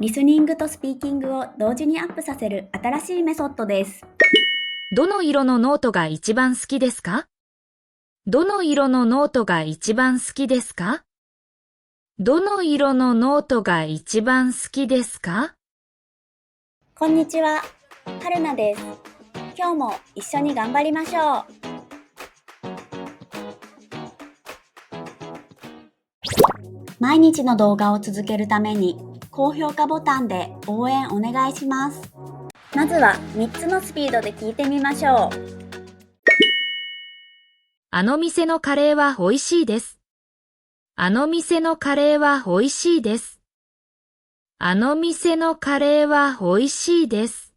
リスニングとスピーキングを同時にアップさせる新しいメソッドです。どの色のノートが一番好きですか？どの色のノートが一番好きですか？どの色のノートが一番好きですか？こんにちは、はるなです。今日も一緒に頑張りましょう。毎日の動画を続けるために高評価ボタンで応援お願いします。まずは3つのスピードで聞いてみましょう。あの店のカレーは美味しいです。あの店のカレーは美味しいです。あの店のカレーは美味しいです。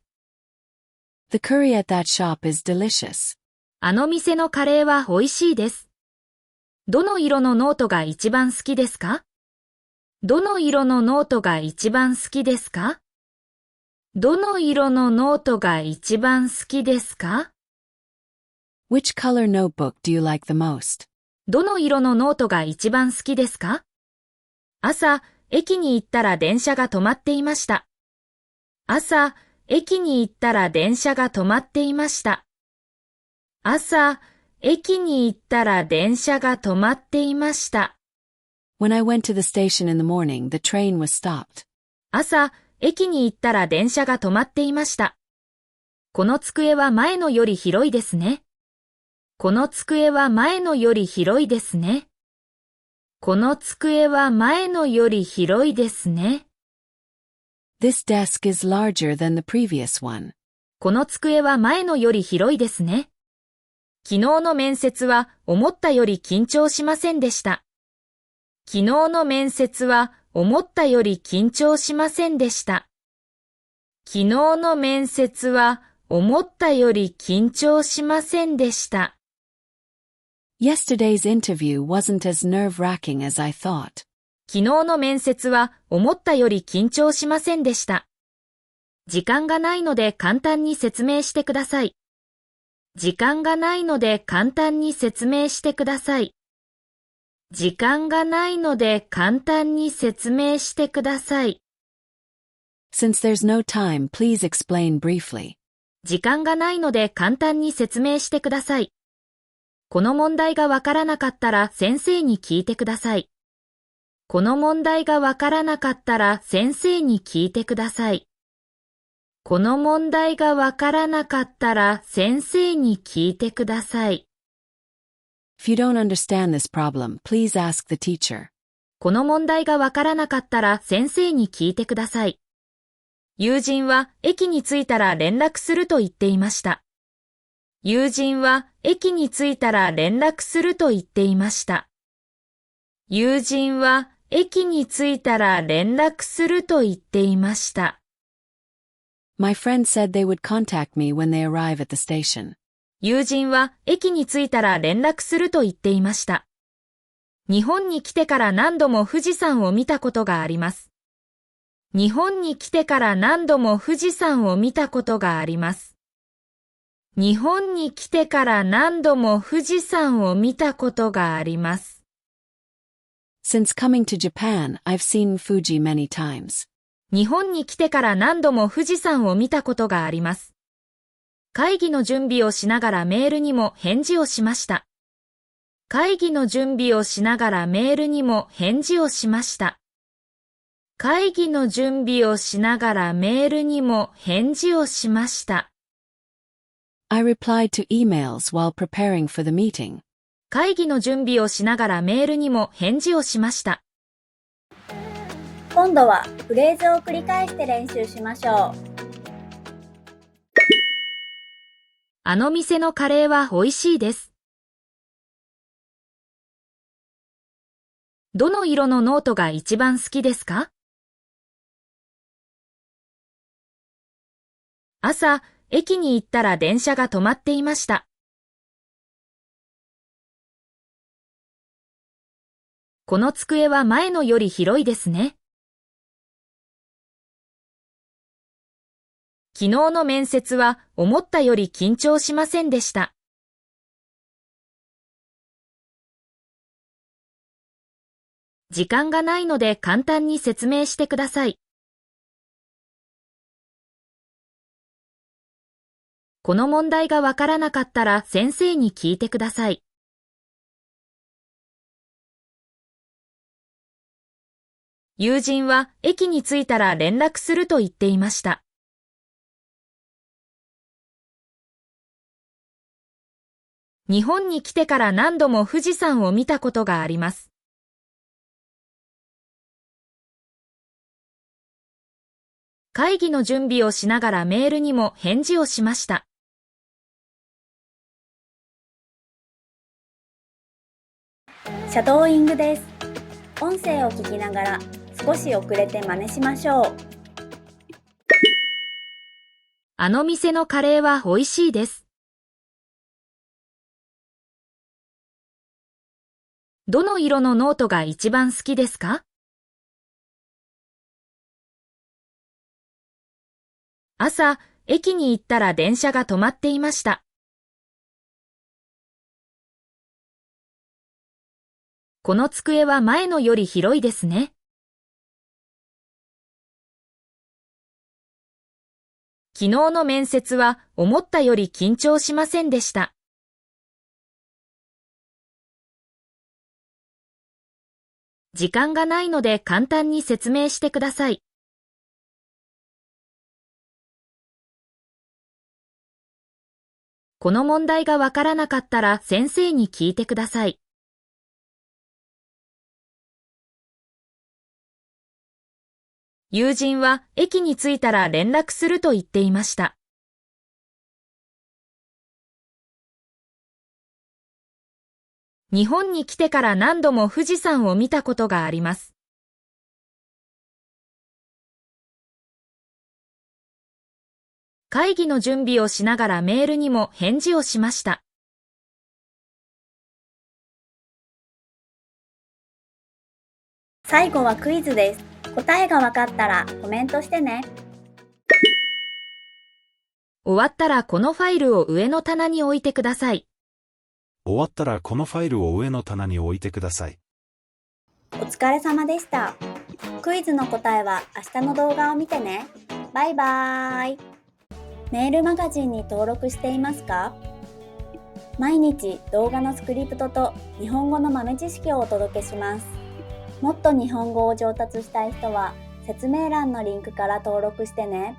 The curry at that shop is delicious. あの店のカレーは美味しいです。どの色のノートが一番好きですか？どの色のノートが一番好きですか？どの色のノートが一番好きですか？ Which color notebook do you like the most? どの色のノートが一番好きですか？朝、駅に行ったら電車が止まっていました。朝、駅に行ったら電車が止まっていました。朝、駅に行ったら電車が止まっていました。When I went to the station in the morning, the train was stopped. 朝、駅に行ったら電車が止まっていました。この机は前のより広いですね。この机は前のより広いですね。この机は前のより広いですね。This desk is larger than the previous one. この机は前のより広いですね。昨日の面接は思ったより緊張しませんでした。昨日の面接は思ったより緊張しませんでした。昨日の面接は思ったより緊張しませんでした。Yesterday's interview wasn't as nerve-wracking as I thought. 昨日の面接は思ったより緊張しませんでした。時間がないので簡単に説明してください。時間がないので簡単に説明してください。時間がないので簡単に説明してください。Since there's no time, please explain briefly. 時間がないので簡単に説明してください。この問題がわからなかったら先生に聞いてください。この問題がわからなかったら先生に聞いてください。この問題がわからなかったら先生に聞いてください。If you don't understand this problem, please ask the teacher. この問題がわからなかったら先生に聞いてください。友人は駅に着いたら連絡すると言っていました。友人は駅に着いたら連絡すると言っていました。友人は駅に着いたら連絡すると言っていました。My friend said they would contact me when they arrive at the station. 友人は駅に着いたら連絡すると言っていました。日本に来てから何度も富士山を見たことがあります。日本に来てから何度も富士山を見たことがあります。日本に来てから何度も富士山を見たことがあります。Since coming to Japan, I've seen Fuji many times. 日本に来てから何度も富士山を見たことがあります。会議の準備をしながらメールにも返事をしました。会議の準備をしながらメールにも返事をしました。会議の準備をしながらメールにも返事をしました。I replied to emails while preparing for the meeting. 会議の準備をしながらメールにも返事をしました。今度はフレーズを繰り返して練習しましょう。あの店のカレーは美味しいです。どの色のノートが一番好きですか？朝、駅に行ったら電車が止まっていました。この机は前のより広いですね。昨日の面接は思ったより緊張しませんでした。時間がないので簡単に説明してください。この問題がわからなかったら先生に聞いてください。友人は駅に着いたら連絡すると言っていました。日本に来てから何度も富士山を見たことがあります。会議の準備をしながらメールにも返事をしました。シャドーイングです。音声を聞きながら少し遅れて真似しましょう。あの店のカレーは美味しいです。どの色のノートが一番好きですか？朝、駅に行ったら電車が止まっていました。この机は前のより広いですね。昨日の面接は思ったより緊張しませんでした。時間がないので簡単に説明してください。この問題がわからなかったら先生に聞いてください。友人は駅に着いたら連絡すると言っていました。日本に来てから何度も富士山を見たことがあります。会議の準備をしながらメールにも返事をしました。最後はクイズです。答えがわかったらコメントしてね。終わったらこのファイルを上の棚に置いてください。終わったらこのファイルを上の棚に置いてください。お疲れ様でした。クイズの答えは明日の動画を見てね。バイバーイ。メールマガジンに登録していますか？毎日動画のスクリプトと日本語の豆知識をお届けします。もっと日本語を上達したい人は説明欄のリンクから登録してね。